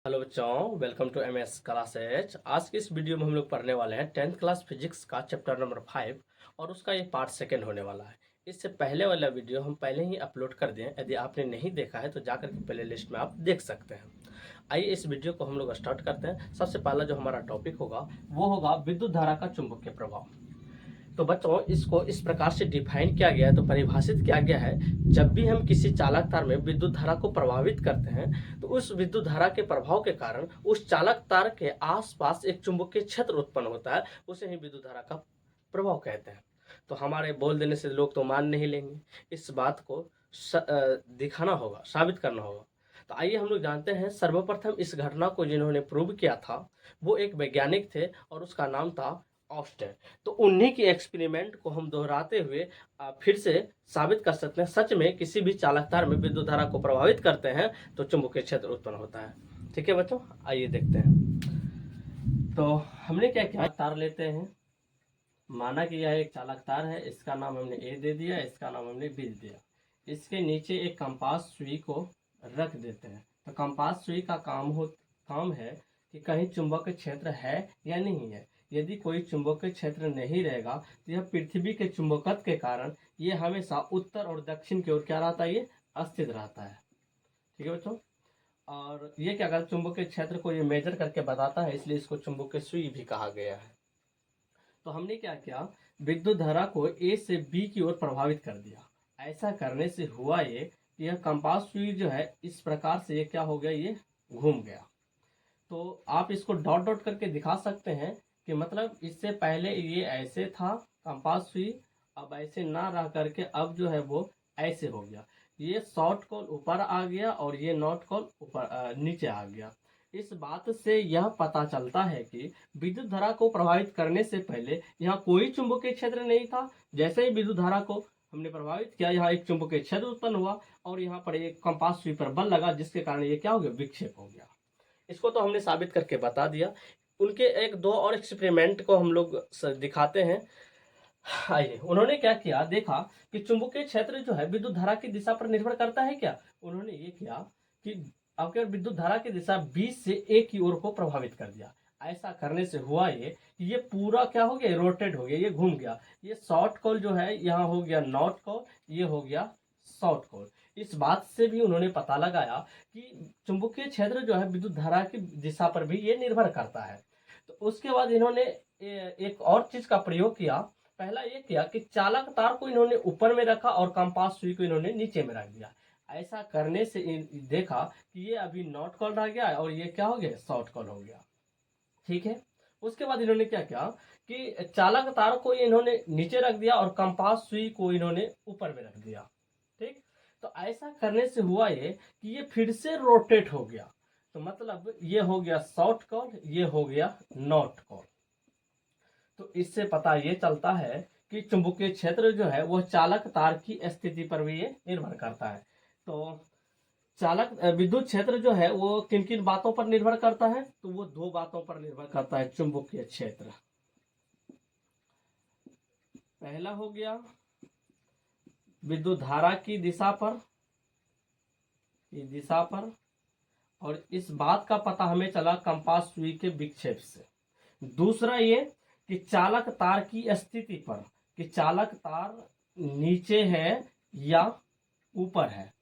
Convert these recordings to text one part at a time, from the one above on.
Hello बच्चों, welcome to MS classes. आज की इस वीडियो में हम लोग पढ़ने वाले हैं 10th क्लास फिजिक्स का चैप्टर नंबर 5 और उसका ये पार्ट सेकंड होने वाला है। इससे पहले वाला वीडियो हम पहले ही अपलोड कर दिए, यदि आपने नहीं देखा है तो जाकर के प्ले लिस्ट में आप देख सकते हैं। आइए इस वीडियो को हम लोग स्टार्ट करते हैं। सबसे पहला जो हमारा टॉपिक होगा वो होगा विद्युत धारा का चुंबकीय प्रभाव। तो बच्चों, इसको इस प्रकार से डिफाइन किया गया है, तो परिभाषित किया गया है, जब भी हम किसी चालक तार में विद्युत धारा को प्रभावित करते हैं तो उस विद्युत धारा के प्रभाव के कारण उस चालक तार के आसपास एक चुंबकीय क्षेत्र उत्पन्न होता है, उसे ही विद्युत धारा का प्रभाव कहते हैं। तो हमारे बोल देने से लोग तो मान नहीं लेंगे, इस बात को दिखाना होगा, साबित करना होगा। तो आइए हम लोग जानते हैं। सर्वप्रथम इस घटना को जिन्होंने प्रूव किया था वो एक वैज्ञानिक थे और उसका नाम था ऑस्टेन। तो उन्हीं के एक्सपेरिमेंट को हम दोहराते हुए फिर से साबित कर सकते हैं, सच में किसी भी चालक तार में विद्युत धारा को प्रभावित करते हैं तो चुंबकीय क्षेत्र उत्पन्न होता है। ठीक है बच्चों, आइए देखते हैं। तो हमने क्या किया, तार लेते हैं, माना कि यह एक चालक तार है, इसका नाम हमने ए दे दिया, इसका नाम हमने बी दे दिया। इसके नीचे एक कंपास सुई को रख देते हैं। तो कंपास सुई का काम है कि कहीं चुंबकीय क्षेत्र है या नहीं है। यदि कोई चुंबकीय क्षेत्र नहीं रहेगा तो यह पृथ्वी के चुंबकत्व के कारण ये हमेशा उत्तर और दक्षिण की ओर क्या रहता है, ये स्थित रहता है। ठीक है बच्चों, और ये क्या करता है, चुंबकीय क्षेत्र को ये मेजर करके बताता है, इसलिए इसको चुंबकीय सुई भी कहा गया है। तो हमने क्या किया, विद्युत धारा को ए से बी की ओर प्रभावित कर दिया। ऐसा करने से हुआ ये कि यह कंपास सुई जो है इस प्रकार से ये क्या हो गया, ये घूम गया। तो आप इसको डॉट डॉट करके दिखा सकते हैं कि मतलब इससे पहले ये ऐसे था कंपास सुई, अब ऐसे ना रह करके अब जो है वो ऐसे हो गया। ये शॉर्ट कॉल ऊपर आ गया और ये नॉट कॉल ऊपर नीचे आ गया। इस बात से यह पता चलता है कि विद्युत धारा को प्रभावित करने से पहले यहाँ कोई चुंबकीय क्षेत्र नहीं था। जैसे ही विद्युत धारा को हमने प्रभावित किया, यहाँ एक चुंबकीय क्षेत्र उत्पन्न हुआ और यहाँ पर एक कंपास सुई पर बल लगा, जिसके कारण ये क्या हो गया, विक्षेप हो गया। इसको तो हमने साबित करके बता दिया। उनके एक दो और एक्सपेरिमेंट को हम लोग दिखाते हैं। आइए, उन्होंने क्या किया, देखा कि चुंबकीय क्षेत्र जो है विद्युत धारा की दिशा पर निर्भर करता है क्या। उन्होंने ये किया कि अगर विद्युत धारा की दिशा बी से ए की ओर को प्रभावित कर दिया। ऐसा करने से हुआ ये पूरा क्या हो गया, रोटेट हो गया, ये घूम गया। ये शॉर्ट कॉल जो है यहाँ हो गया नॉर्थ कॉल, ये हो गया साउथ कॉल। इस बात से भी उन्होंने पता लगाया कि चुंबकीय क्षेत्र जो है विद्युत धारा की दिशा पर भी ये निर्भर करता है। तो उसके बाद इन्होंने एक और चीज का प्रयोग किया। पहला ये किया कि चालक तार को इन्होंने ऊपर में रखा और कंपास सुई को इन्होंने नीचे में रख दिया। ऐसा करने से देखा कि ये अभी नॉर्थ कॉल रह गया और ये क्या हो गया, साउथ कॉल हो गया। ठीक है, उसके बाद इन्होंने क्या किया कि चालक तार को इन्होंने नीचे रख दिया और कंपास सुई को इन्होंने ऊपर में रख दिया। ठीक, तो ऐसा करने से हुआ ये कि ये फिर से रोटेट हो गया। तो मतलब ये हो गया साउथ कॉल, ये हो गया नॉर्थ कॉल। तो इससे पता ये चलता है कि चुंबकीय क्षेत्र जो है वो चालक तार की स्थिति पर भी ये निर्भर करता है। तो चालक विद्युत क्षेत्र जो है वो किन किन बातों पर निर्भर करता है, तो वो दो बातों पर निर्भर करता है चुंबकीय क्षेत्र। पहला हो गया विद्युत धारा की दिशा पर, इस दिशा पर, और इस बात का पता हमें चला कंपास सुई के विक्षेप से। दूसरा ये कि चालक तार की स्थिति पर, कि चालक तार नीचे है या ऊपर है।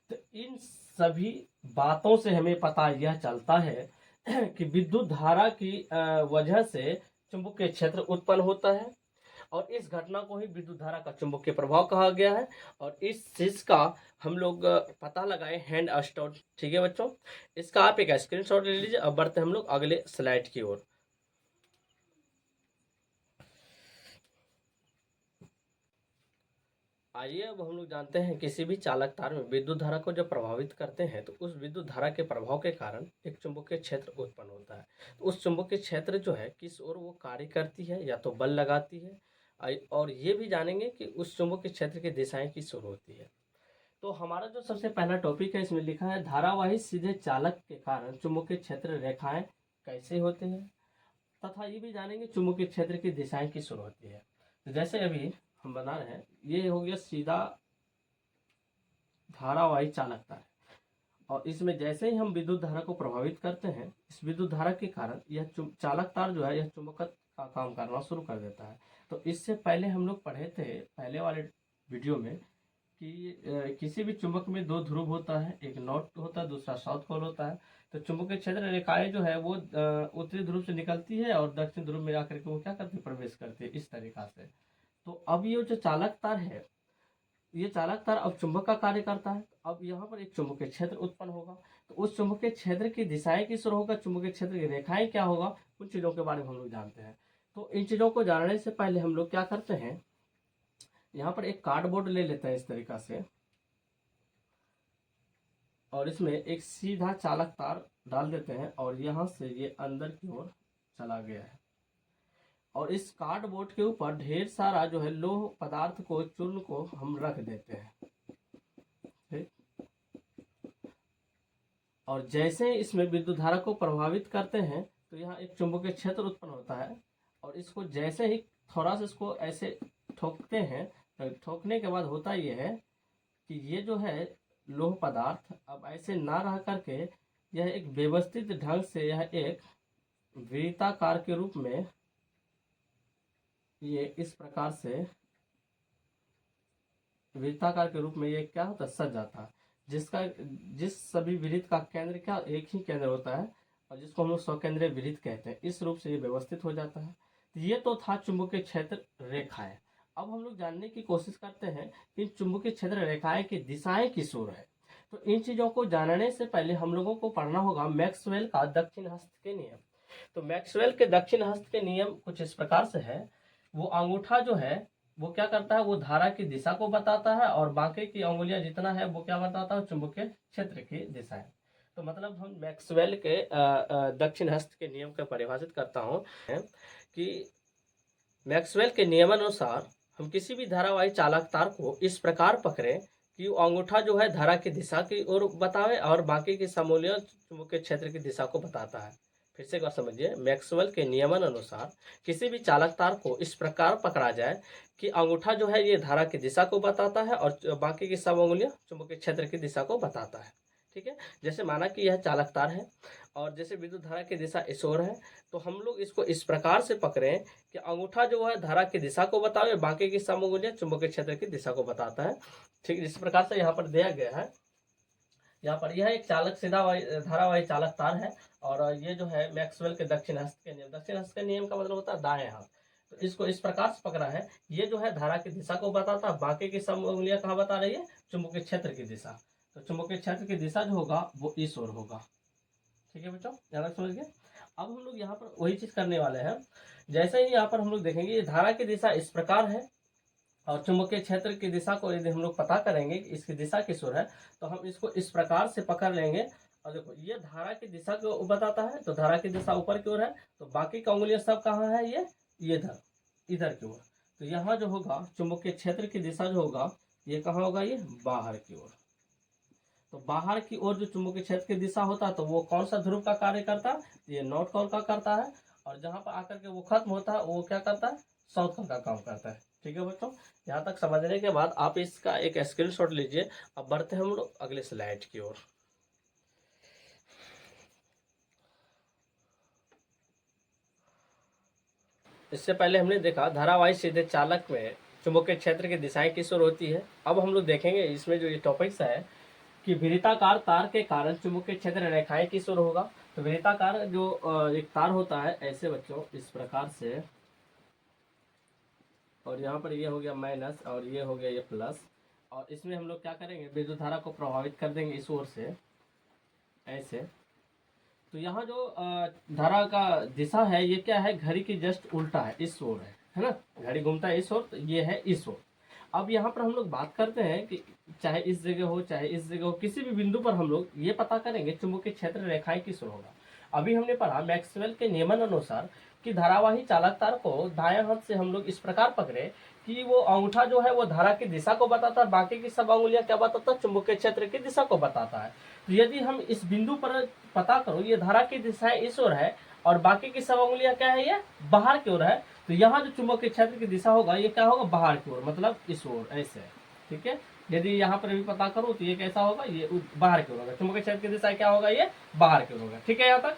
तो इन सभी बातों से हमें पता यह चलता है कि विद्युत धारा की वजह से चुंबकीय क्षेत्र उत्पन्न होता है और इस घटना को ही विद्युत धारा का चुंबकीय प्रभाव कहा गया है। और इस चीज का हम लोग पता लगाए हैंड स्टोर। ठीक है बच्चों, इसका आप एक स्क्रीनशॉट ले लीजिए। अब बढ़ते हम लोग अगले स्लाइड की ओर। आइए अब हम लोग जानते हैं, किसी भी चालक तार में विद्युत धारा को जब प्रभावित करते हैं तो उस विद्युत धारा के प्रभाव के कारण एक चुंबकीय क्षेत्र उत्पन्न होता है। तो उस चुंबकीय क्षेत्र जो है किस ओर वो कार्य करती है, या तो बल लगाती है, और ये भी जानेंगे कि उस चुंबकीय क्षेत्र की दिशाएं किस ओर होती है। तो हमारा जो सबसे पहला टॉपिक है, इसमें लिखा है धारावाही सीधे चालक के कारण चुंबकीय क्षेत्र रेखाएं कैसे होते हैं, तथा ये भी जानेंगे चुंबकीय क्षेत्र की दिशाएं किस ओर होती है। तो जैसे अभी हम बना रहे हैं, ये हो गया सीधा धारावाही चालक तार। और इसमें जैसे ही हम विद्युत धारा को प्रभावित करते हैं, इस विद्युत धारा के कारण यह चालक तार जो है यह चुंबकत्व का काम करना शुरू कर देता है। तो इससे पहले हम लोग पढ़े थे पहले वाले वीडियो में कि किसी भी चुंबक में दो ध्रुव होता है, एक नॉर्थ होता है, दूसरा साउथ पोल होता है। तो चुंबकीय क्षेत्र रेखाएं जो है वो उत्तरी ध्रुव से निकलती है और दक्षिण ध्रुव में आकर के वो क्या करती है, प्रवेश करती है इस तरीका से। तो अब ये जो चालक तार है, ये चालक तार अब चुंबक का कार्य करता है। अब यहाँ पर एक चुंबकीय क्षेत्र उत्पन्न होगा, तो उस चुंबकीय क्षेत्र की दिशाएं किस ओर होगा, चुंबकीय क्षेत्र की रेखाएं क्या होगा, उन चीजों के बारे में हम लोग जानते हैं। तो इन चीजों को जानने से पहले हम लोग क्या करते हैं, यहाँ पर एक कार्डबोर्ड ले लेते हैं इस तरीका से, और इसमें एक सीधा चालक तार डाल देते हैं और यहाँ से ये अंदर की ओर चला गया है। और इस कार्डबोर्ड के ऊपर ढेर सारा जो है लोह पदार्थ को, चूर्ण को हम रख देते हैं, ठीक। और जैसे इसमें विद्युत धारा को प्रभावित करते हैं तो यहाँ एक चुंबकीय क्षेत्र उत्पन्न होता है। और इसको जैसे ही थोड़ा सा इसको ऐसे ठोकते हैं, ठोकने के बाद होता यह है कि ये जो है लोह पदार्थ अब ऐसे ना रह करके यह एक व्यवस्थित ढंग से यह एक वृत्ताकार के रूप में ये इस प्रकार से वृत्ताकार के रूप में ये क्या होता है, सज जाता है। जिस सभी वृत्त का केंद्र क्या एक ही केंद्र होता है और जिसको हम लोग स्वकेंद्रीय वृत्त कहते हैं, इस रूप से ये व्यवस्थित हो जाता है। ये तो था चुंबकीय क्षेत्र रेखाएं। अब हम लोग जानने की कोशिश करते हैं कि चुंबकीय क्षेत्र रेखाएं की दिशाएं किस ओर है। तो इन चीजों को जानने से पहले हम लोगों को पढ़ना होगा मैक्सवेल का दक्षिण हस्त के नियम। तो मैक्सवेल के दक्षिण हस्त के नियम कुछ इस प्रकार से है। वो अंगूठा जो है वो क्या करता है, वो धारा की दिशा को बताता है और बाकी की अंगुलियां जितना है वो क्या बताता है, चुंबकीय क्षेत्र की दिशा है। तो मतलब हम मैक्सवेल के दक्षिण हस्त के नियम को परिभाषित करता हूँ कि मैक्सवेल के नियमानुसार हम किसी भी धारावाही चालक तार को इस प्रकार पकड़े कि अंगूठा जो है धारा की दिशा की ओर बतावे और बाकी की समूलियां चुंबकीय क्षेत्र की दिशा को बताता है। फिर से एक बार समझिए, मैक्सवेल के नियमानुसार किसी भी चालक तार को इस प्रकार पकड़ा जाए कि अंगूठा जो है ये धारा की दिशा को बताता है और बाकी की सब अंगुलियां चुंबकीय क्षेत्र की दिशा को बताता है, ठीक है। जैसे माना कि यह चालक तार है और जैसे विद्युत धारा की दिशा इस ओर है, तो हम लोग इसको इस प्रकार से पकड़ें कि अंगूठा जो है धारा की दिशा को बतावे, बाकी की सब अंगुलियां चुंबकीय क्षेत्र की दिशा को बताता है, ठीक। इस प्रकार से यहाँ पर दिया गया है। यहाँ पर यह एक चालक सीधा धारावाही चालक तार है और ये जो है मैक्सवेल के दक्षिण हस्त के नियम। दक्षिण हस्त के नियम का मतलब होता है दाएं हाथ। तो इसको इस प्रकार से पकड़ा है, ये जो है धारा की दिशा को बताता है, बाकी की सब उंगलियां कहाँ बता रही है, चुंबकीय क्षेत्र की दिशा। तो चुंबकीय क्षेत्र की दिशा जो होगा वो इस ओर होगा, ठीक है बच्चों, ध्यान समझ गए। अब हम लोग यहाँ पर वही चीज करने वाले हैं। जैसे ही यहाँ पर हम लोग देखेंगे धारा की दिशा इस प्रकार है और चुंबकीय क्षेत्र की दिशा को यदि हम लोग पता करेंगे कि इसकी दिशा किस ओर है, तो हम इसको इस प्रकार से पकड़ लेंगे। और देखो ये धारा की दिशा को बताता है, तो धारा की दिशा ऊपर की ओर है, तो बाकी का उंगलियां सब कहाँ है, ये इधर की ओर। तो यहाँ जो होगा चुंबकीय क्षेत्र की दिशा जो होगा ये कहाँ होगा, ये बाहर की ओर। तो बाहर की ओर जो चुंबकीय क्षेत्र की दिशा होता है तो वो कौन सा ध्रुव का कार्य करता है, ये नॉर्थ पोल का करता है। और जहां पर आकर के वो खत्म होता है वो क्या करता है, साउथ पोल का काम करता है, ठीक है बच्चों। यहाँ तक समझने के बाद आप इसका एक स्क्रीनशॉट लीजिए। अब बढ़ते हैं हम लोग अगले स्लाइड की ओर। इससे पहले हमने देखा धारावाही सीधे चालक में चुंबकीय क्षेत्र की दिशाएं किस ओर होती है। अब हम लोग देखेंगे इसमें जो ये टॉपिक्स है कि वृत्ताकार तार के कारण चुंबकीय क्षेत्र रेखाएं किस ओर होगा। तो वृत्ताकार जो एक तार होता है ऐसे बच्चों इस प्रकार से, और यहाँ पर ये हो गया माइनस और ये हो गया ये प्लस, और इसमें हम लोग क्या करेंगे, विद्युत धारा को प्रभावित कर देंगे इस ओर से ऐसे। तो यहाँ जो धारा का दिशा है ये क्या है, घड़ी की जस्ट उल्टा है, इस ओर है ना, घड़ी घूमता है इस ओर, तो ये है इस ओर। अब यहाँ पर हम लोग बात करते हैं कि चाहे इस जगह हो चाहे इस जगह हो, किसी भी बिंदु पर हम लोग ये पता करेंगे चुंबकीय क्षेत्र रेखाएं किस ओर होगा। अभी हमने पढ़ा मैक्सवेल के नियमन अनुसार कि धारावाही चालक तार को दाएं हाथ से हम लोग इस प्रकार पकड़े कि वो अंगूठा जो है वो धारा की दिशा को बताता है, बाकी की सब अंगुलियां क्या बताता है, चुंबकीय क्षेत्र की दिशा को बताता है। तो यदि हम इस बिंदु पर पता करो ये धारा की दिशा इस ओर है और बाकी की सब अंगुलियां क्या है, ये बाहर की ओर है, तो यहाँ जो चुंबकीय क्षेत्र की दिशा होगा ये क्या होगा, बाहर की ओर, मतलब इस ओर ऐसे, ठीक है। यदि यहाँ पर भी पता करो तो ये कैसा होगा, ये बाहर की ओर होगा। चुंबकीय क्षेत्र की दिशा क्या होगा, ये बाहर की ओर होगा। ठीक है यहाँ तक।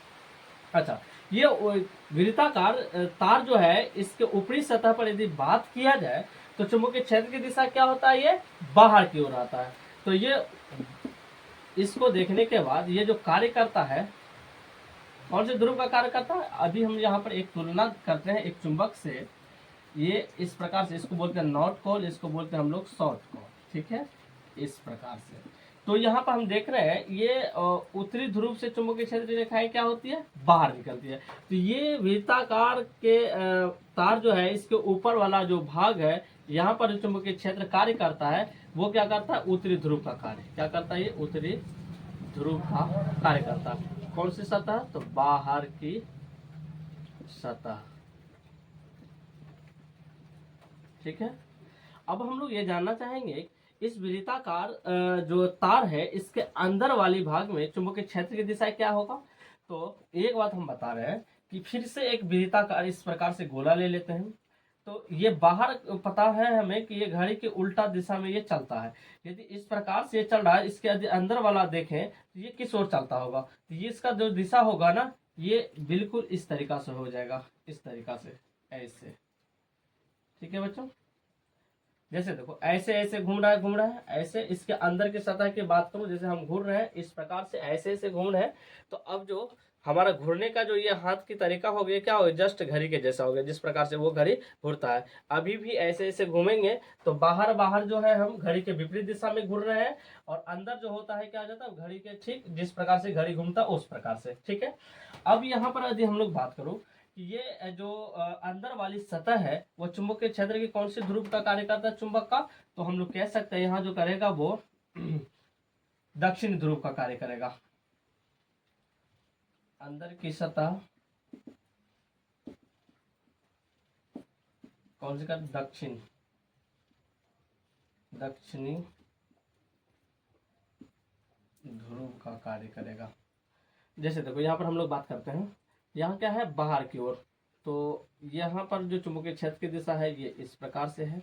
अच्छा, ये वृत्ताकार तार जो है इसके ऊपरी सतह पर यदि बात किया जाए तो चुंबकीय क्षेत्र की दिशा क्या होता है, ये बाहर की ओर आता है। तो ये इसको देखने के बाद ये जो कार्य करता है, कौन से ध्रुव का कार्य करता है, अभी हम यहाँ पर एक तुलना करते हैं एक चुंबक से। ये इस प्रकार से, इसको बोलते हैं नॉर्थ पोल, इसको बोलते हैं हम लोग साउथ पोल। ठीक है, इस प्रकार से। तो यहाँ पर हम देख रहे हैं ये उत्तरी ध्रुव से चुंबकीय क्षेत्र रेखाएं क्या होती है, बाहर निकलती है। तो ये वृत्ताकार के तार जो है इसके ऊपर वाला जो भाग है, यहाँ पर जो चुंबकीय क्षेत्र कार्य करता है वो क्या करता है, उत्तरी ध्रुव का कार्य क्या करता है, ये उत्तरी ध्रुव का कार्य करता है। कौन सी सतह, तो बाहर की सतह। ठीक है, अब हम लोग ये जानना चाहेंगे इस वृत्ताकार जो तार है इसके अंदर वाली भाग में चुंबकीय क्षेत्र की दिशा क्या होगा। तो एक बात हम बता रहे हैं कि फिर से एक वृत्ताकार इस प्रकार से गोला ले लेते हैं। तो ये बाहर पता है हमें कि ये घड़ी के उल्टा दिशा में ये चलता है। यदि इस प्रकार से ये चल रहा है, इसके अंदर वाला देखें तो ये किस ओर चलता होगा, तो ये इसका जो दिशा होगा ना, ये बिल्कुल इस तरीका से हो जाएगा, इस तरीका से, ऐसे। ठीक है बच्चों, जैसे देखो ऐसे ऐसे घूम रहा है ऐसे। इसके अंदर की सतह की बात करूं, जैसे हम घूर रहे हैं इस प्रकार से, ऐसे ऐसे घूम रहे हैं। तो अब जो हमारा घूरने का जो ये हाथ की तरीका हो गया, क्या हो गया, जस्ट घड़ी के जैसा हो गया, जिस प्रकार से वो घड़ी घूरता है। अभी भी ऐसे ऐसे घूमेंगे तो बाहर बाहर जो है हम घड़ी के विपरीत दिशा में घूर रहे हैं, और अंदर जो होता है क्या हो जाता है, घड़ी के ठीक जिस प्रकार से घड़ी घूमता है उस प्रकार से। ठीक है, अब यहाँ पर यदि हम लोग बात करूं कि ये जो अंदर वाली सतह है वो चुंबकीय क्षेत्र की कौन सी ध्रुव का कार्य करता है, चुंबक का, तो हम लोग कह सकते हैं यहाँ जो करेगा वो दक्षिण ध्रुव का कार्य करेगा। अंदर की सतह कौन सी का, दक्षिणी ध्रुव का कार्य करेगा। जैसे देखो यहाँ पर हम लोग बात करते हैं, यहाँ क्या है, बाहर की ओर। तो यहाँ पर जो चुंबकीय क्षेत्र की दिशा है ये इस प्रकार से है,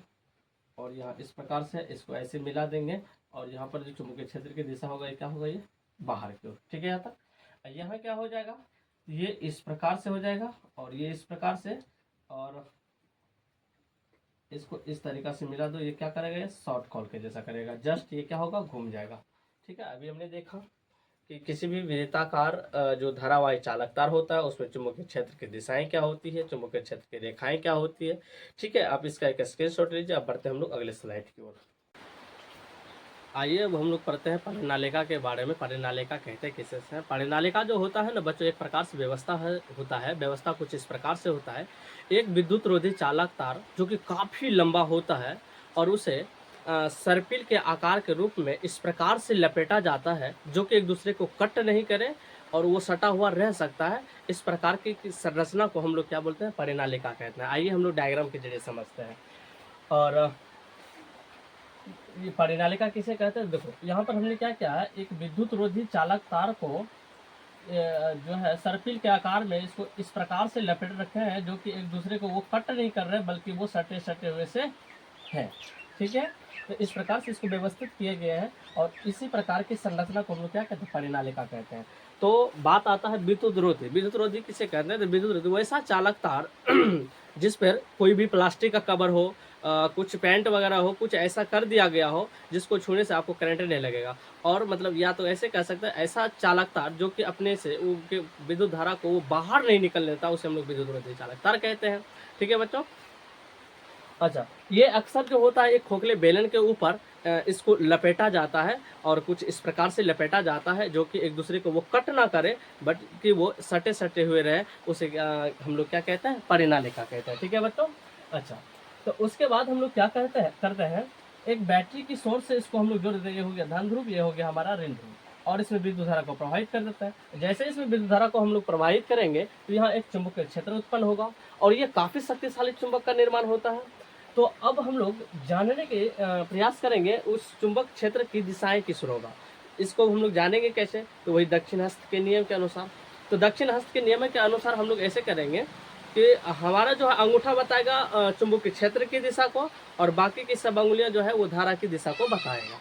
और यहाँ इस प्रकार से, इसको ऐसे मिला देंगे, और यहाँ पर जो चुंबकीय क्षेत्र की दिशा होगा ये क्या होगा, ये बाहर की ओर। ठीक है, यहाँ तक। यहाँ क्या हो जाएगा, ये इस प्रकार से हो जाएगा, और ये इस प्रकार से, और इसको इस तरीका से मिला दो, ये क्या करेगा, ये शॉर्ट कॉल के जैसा करेगा, जस्ट ये क्या होगा, घूम जाएगा। ठीक है, अभी हमने देखा कि किसी भी वृत्ताकार जो धारावाही चालक तार होता है उसमें चुंबकीय क्षेत्र की दिशाएं क्या होती है, चुंबकीय क्षेत्र की रेखाएं क्या होती है। ठीक है, आप इसका एक स्क्रीनशॉट लीजिए। अब बढ़ते हैं हम लोग अगले स्लाइड की ओर। आइए अब हम लोग पढ़ते हैं परिनालिका के बारे में। परिनालिका कहते हैं किसे हैं। परिनालिका जो होता है ना बच्चों, एक प्रकार से व्यवस्था होता है। व्यवस्था कुछ इस प्रकार से होता है, एक विद्युत रोधी चालक तार जो कि काफ़ी लंबा होता है और उसे सर्पिल के आकार के रूप में इस प्रकार से लपेटा जाता है जो कि एक दूसरे को कट नहीं करे और वो सटा हुआ रह सकता है। इस प्रकार की संरचना को हम लोग क्या बोलते हैं, परिनालिका कहते हैं। आइए हम लोग डायग्राम के जरिए समझते हैं। और ये परिनालिका किसे कहते हैं, देखो यहाँ पर हमने क्या किया है, एक विद्युत रोधी चालक तार को जो है सर्पिल के आकार में इसको इस प्रकार से लपेट रखे हैं जो कि एक दूसरे को वो कट नहीं कर रहे बल्कि वो सटे सटे हुए से है। ठीक है, तो इस प्रकार से इसको व्यवस्थित किए गए हैं और इसी प्रकार की संरचना को हम लोग क्या कहते हैं, परिनालिका कहते हैं। तो बात आता है विद्युत रोधी। विद्युत रोधी किसे कहते हैं, तो विद्युत रोधी वैसा चालक तार जिस पर कोई भी प्लास्टिक का कवर हो, कुछ पेंट वगैरह हो, कुछ ऐसा कर दिया गया हो जिसको छूने से आपको करंट नहीं लगेगा। और मतलब या तो ऐसे कह सकते हैं ऐसा चालक तार जो कि अपने से उनके विद्युत धारा को वो बाहर नहीं निकल लेता, उसे हम लोग विद्युत रोधी चालक तार कहते हैं। ठीक है बच्चों। अच्छा, ये अक्सर जो होता है एक खोखले बेलन के ऊपर इसको लपेटा जाता है और कुछ इस प्रकार से लपेटा जाता है जो कि एक दूसरे को वो कट ना करे बट कि वो सटे सटे हुए रहे, उसे हम लोग क्या कहते हैं, परिनालिका कहते हैं। ठीक है बच्चों। अच्छा, तो उसके बाद हम लोग क्या करते हैं एक बैटरी की सोर्स से इसको हम लोग जोड़ देते हैं। ये हो गया धन ध्रुव, ये हो गया हमारा ऋण ध्रुव, और इसमें विद्युत धारा को प्रवाहित कर देता है। जैसे इसमें विद्युत धारा को हम लोग प्रवाहित करेंगे तो यहाँ एक चुंबकीय क्षेत्र उत्पन्न होगा और ये काफ़ी शक्तिशाली चुंबक का निर्माण होता है। तो अब हम लोग जानने के प्रयास करेंगे उस चुंबक क्षेत्र की दिशाएं किस ओर होगा। इसको हम लोग जानेंगे कैसे, तो वही दक्षिण हस्त के नियम के अनुसार। तो दक्षिण हस्त के नियम के अनुसार हम लोग ऐसे करेंगे कि हमारा जो है अंगूठा बताएगा चुंबकीय क्षेत्र की दिशा को, और बाकी की सब अंगुलियां जो है वो धारा की दिशा को बताएगा।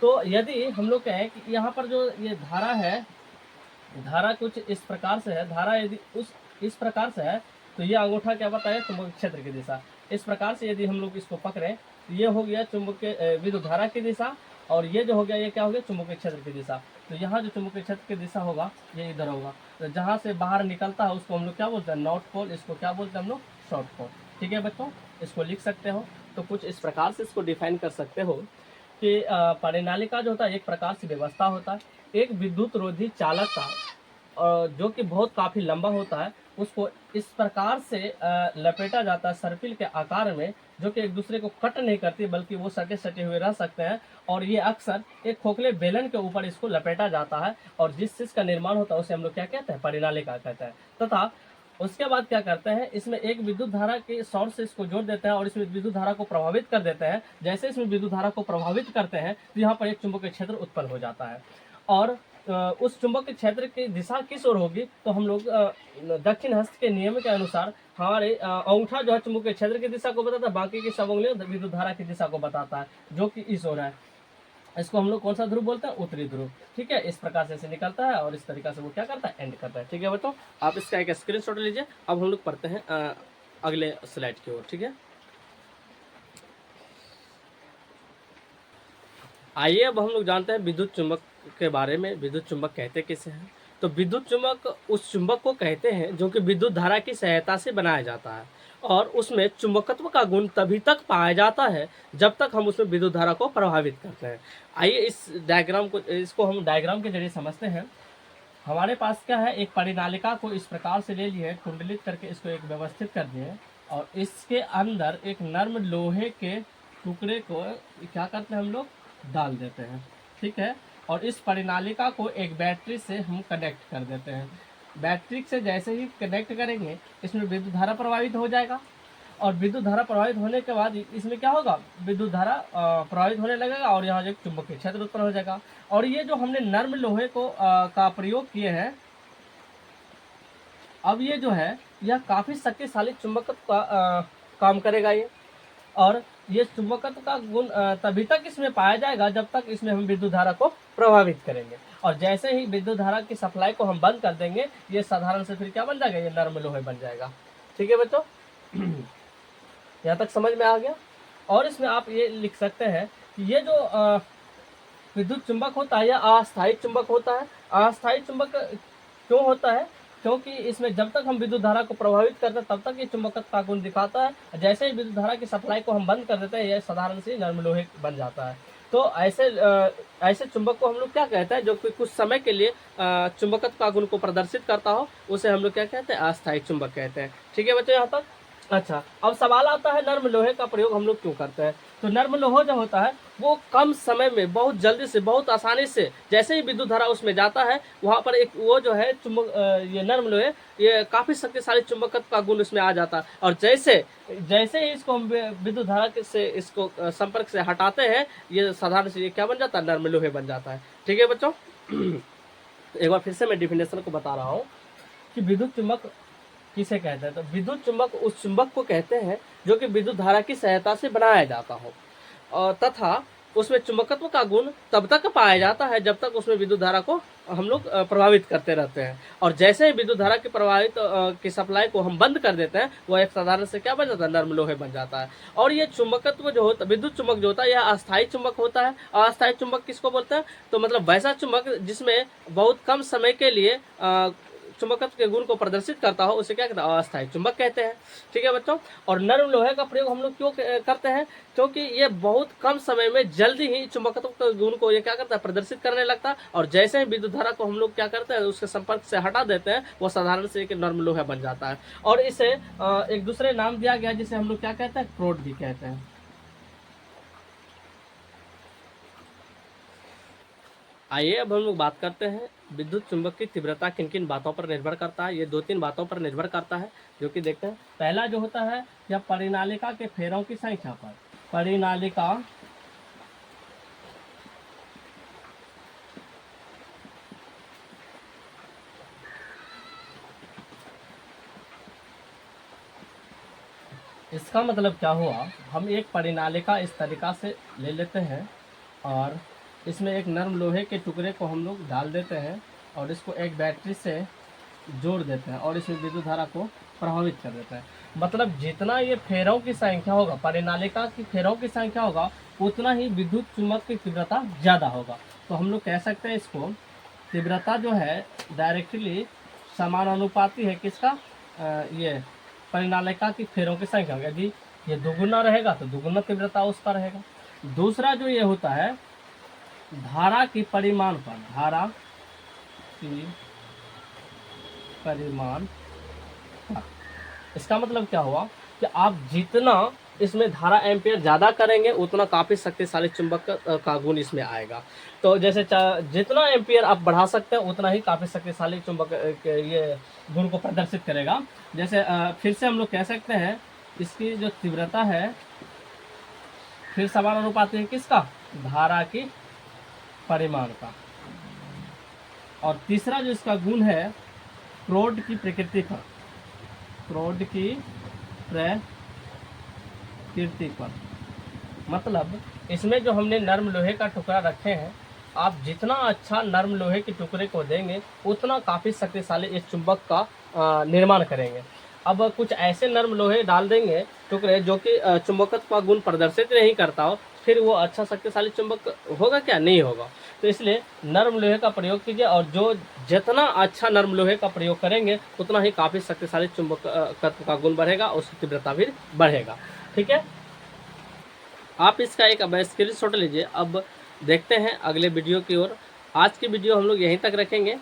तो यदि हम लोग कहें कि यहाँ पर जो ये धारा है, धारा कुछ इस प्रकार से है, धारा यदि इस प्रकार से है, तो ये अंगूठा क्या बताएगा, चुंबकीय क्षेत्र की दिशा। इस प्रकार से यदि हम लोग इसको पकड़ें, ये हो गया चुंबकीय विद्युत धारा की दिशा, और ये जो हो गया ये क्या हो गया, चुंबकीय क्षेत्र की दिशा। तो यहाँ जो चुंबकीय क्षेत्र की दिशा होगा ये इधर होगा, तो जहाँ से बाहर निकलता है उसको हम लोग क्या बोलते हैं, नॉर्थ पोल, इसको क्या बोलते हैं हम लोग, साउथ पोल। ठीक है बच्चों, इसको लिख सकते हो। तो कुछ इस प्रकार से इसको डिफाइन कर सकते हो कि परिनालिका जो होता है एक प्रकार से व्यवस्था होता है, एक विद्युत रोधी चालक का जो कि बहुत काफ़ी लंबा होता है, उसको इस प्रकार से लपेटा जाता है सर्पिल के आकार में, जो कि एक दूसरे को कट नहीं करती बल्कि वो सटे सटे हुए रह सकते हैं। और ये अक्सर एक खोखले बेलन के ऊपर इसको लपेटा जाता है, और जिस चीज़ का निर्माण होता है उसे हम लोग क्या कहते हैं, परिनालिका कहते हैं। तथा उसके बाद क्या करते हैं, इसमें एक विद्युत धारा के सोर्स से इसको जोड़ देते हैं और इसमें विद्युत धारा को प्रभावित कर देते हैं। जैसे इसमें विद्युत धारा को प्रभावित करते हैं तो यहाँ पर एक चुंबकीय क्षेत्र उत्पन्न हो जाता है। और उस चुंबकीय क्षेत्र की दिशा किस ओर होगी, तो हम लोग दक्षिण हस्त के नियम के अनुसार हमारे अंगूठा जो है चुंबकीय क्षेत्र की दिशा को बताता है, बाकी की सब उंगलियां विद्युत धारा की दिशा को बताता है, जो कि इस ओर है। इसको हम लोग कौन सा ध्रुव बोलते हैं, उत्तरी ध्रुव। ठीक है, इस प्रकार से ऐसे निकलता है और इस तरीका से वो क्या करता है, एंड करता है। ठीक है बच्चों, आप इसका एक स्क्रीनशॉट लीजिए। अब हम लोग पढ़ते हैं अगले स्लाइड की ओर। ठीक है, आइए अब हम लोग जानते हैं विद्युत चुंबक के बारे में। विद्युत चुंबक कहते किसे हैं? तो विद्युत चुंबक उस चुंबक को कहते हैं जो कि विद्युत धारा की सहायता से बनाया जाता है, और उसमें चुंबकत्व का गुण तभी तक पाया जाता है जब तक हम उसमें विद्युत धारा को प्रभावित करते हैं। आइए इस डायग्राम को, इसको हम डायग्राम के जरिए समझते हैं। हमारे पास क्या है, एक परिनालिका को इस प्रकार से ले लिए, कुंडलित करके इसको एक व्यवस्थित कर दिए, और इसके अंदर एक नर्म लोहे के टुकड़े को क्या करते हैं हम लोग, डाल देते हैं। ठीक है, और इस परिनालिका को एक बैटरी से हम कनेक्ट कर देते हैं। बैटरी से जैसे ही कनेक्ट करेंगे इसमें विद्युत धारा प्रभावित हो जाएगा, और विद्युत धारा प्रभावित होने के बाद इसमें क्या होगा, विद्युत धारा प्रभावित होने लगेगा और यहाँ जो चुंबकीय क्षेत्र उत्पन्न हो जाएगा। और ये जो हमने नर्म लोहे को का प्रयोग किए हैं, अब ये जो है यह काफ़ी शक्तिशाली चुंबकत्व का काम करेगा ये। और ये चुंबकत्व का गुण तभी तक इसमें पाया जाएगा जब तक इसमें हम विद्युत धारा को प्रभावित करेंगे, और जैसे ही विद्युत धारा की सप्लाई को हम बंद कर देंगे, ये साधारण से फिर क्या बन जाएगा, ये नर्म लोहे बन जाएगा। ठीक है बच्चों, यहाँ तक समझ में आ गया। और इसमें आप ये लिख सकते हैं कि ये जो विद्युत चुंबक होता है यह अस्थायी चुंबक होता है। अस्थायी चुंबक क्यों होता है, क्योंकि इसमें जब तक हम विद्युत धारा को प्रभावित करते हैं तब तक ये चुंबकत्व का गुण दिखाता है। जैसे ही विद्युत धारा की सप्लाई को हम बंद कर देते हैं, यह साधारण से नर्म लोहे बन जाता है। तो ऐसे चुंबक को हम लोग क्या कहते हैं, जो कि कुछ समय के लिए चुंबकत्व का गुण को प्रदर्शित करता हो, उसे हम लोग क्या कहते हैं, अस्थायी चुंबक कहते हैं। ठीक है बच्चों, यहाँ तक। अच्छा, अब सवाल आता है नर्म लोहे का प्रयोग हम लोग क्यों करते हैं। तो नर्म लोहा जो होता है वो कम समय में बहुत जल्दी से, बहुत आसानी से, जैसे ही विद्युत धारा उसमें जाता है वहाँ पर एक वो जो है चुंबक, ये नर्म लोहे, ये काफ़ी शक्तिशाली चुंबकत्व का गुण उसमें आ जाता है, और जैसे जैसे ही इसको हम विद्युत धारा से इसको संपर्क से हटाते हैं, ये साधारण से ये क्या बन जाता है, नर्म लोहे बन जाता है। ठीक है बच्चों, एक बार फिर से मैं डिफिनेशन को बता रहा हूँ कि विद्युत चुंबक किसे कहते हैं। तो विद्युत चुंबक उस चुंबक को कहते हैं जो कि विद्युत धारा की सहायता से बनाया जाता हो, और तथा उसमें चुंबकत्व का गुण तब तक पाया जाता है जब तक उसमें विद्युत धारा को हम लोग प्रभावित करते रहते हैं, और जैसे ही विद्युत धारा की प्रभावित की सप्लाई को हम बंद कर देते हैं, वह एक साधारण से क्या बन जाता है, नर्म लोहे बन जाता है। और ये चुंबकत्व जो होता है, विद्युत चुंबक जो होता है, यह अस्थायी चुंबक होता है। अस्थायी चुंबक किसको बोलते हैं, तो मतलब वैसा चुंबक जिसमें बहुत कम समय के लिए चुंबकत्व के गुण को प्रदर्शित करता हो, उसे क्या कहते हैं, अस्थायी चुंबक कहते हैं। ठीक है बच्चों, और नर्म लोहे का प्रयोग हम लोग क्यों करते हैं, क्योंकि ये बहुत कम समय में जल्दी ही चुंबकत्व के गुण को ये क्या करता है, प्रदर्शित करने लगता है, और जैसे ही विद्युत धारा को हम लोग क्या करते हैं, उसके संपर्क से हटा देते हैं, वो साधारण से एक नर्म लोहा बन जाता है। और इसे एक दूसरे नाम दिया गया जिसे हम लोग क्या कहते हैं, क्रोड भी कहते हैं। आइए अब हम लोग बात करते हैं विद्युत चुंबक की तीव्रता किन किन बातों पर निर्भर करता है। ये 2-3 बातों पर निर्भर करता है, जो कि देखते हैं। पहला जो होता है या परिनालिका के फेरों की संख्या पर। परिनालिका इसका मतलब क्या हुआ, हम एक परिनालिका इस तरीक़ा से ले लेते हैं और इसमें एक नर्म लोहे के टुकड़े को हम लोग डाल देते हैं और इसको एक बैटरी से जोड़ देते हैं और इसमें विद्युत धारा को प्रभावित कर देते हैं। मतलब जितना ये फेरों की संख्या होगा, परिनालिका की फेरों की संख्या होगा, उतना ही विद्युत चुम्बक की तीव्रता ज़्यादा होगा। तो हम लोग कह सकते हैं इसको तीव्रता जो है डायरेक्टली समानुपाती है किसका, ये परिनालिका की फेरों की संख्या। यदि ये दुगुना रहेगा तो दुगुना तीव्रता उसका रहेगा। दूसरा जो ये होता है धारा की परिमाण पर, धारा की परिमाण पर। इसका मतलब क्या हुआ कि आप जितना इसमें धारा एम्पियर ज़्यादा करेंगे उतना काफ़ी शक्तिशाली चुंबक का गुण इसमें आएगा। तो जैसे जितना एम्पियर आप बढ़ा सकते हैं उतना ही काफ़ी शक्तिशाली चुंबक ये गुण को प्रदर्शित करेगा। जैसे फिर से हम लोग कह सकते हैं इसकी जो तीव्रता है फिर समानुपाती है किसका, धारा की परिमाण का। और तीसरा जो इसका गुण है क्रोड की प्रकृति पर, क्रोड की प्रकृति पर। मतलब इसमें जो हमने नर्म लोहे का टुकड़ा रखे हैं, आप जितना अच्छा नर्म लोहे के टुकड़े को देंगे उतना काफ़ी शक्तिशाली इस चुंबक का निर्माण करेंगे। अब कुछ ऐसे नर्म लोहे डाल देंगे टुकड़े जो कि चुंबकत्व का गुण प्रदर्शित नहीं करता हो, फिर वो अच्छा शक्तिशाली चुंबक होगा क्या, नहीं होगा। तो इसलिए नर्म लोहे का प्रयोग कीजिए और जो जितना अच्छा नर्म लोहे का प्रयोग करेंगे उतना ही काफ़ी शक्तिशाली चुंबकत्व का गुण बढ़ेगा, उसकी तीव्रता भी बढ़ेगा। ठीक है, आप इसका एक अब स्क्रीनशॉट लीजिए। अब देखते हैं अगले वीडियो की ओर। आज की वीडियो हम लोग यहीं तक रखेंगे।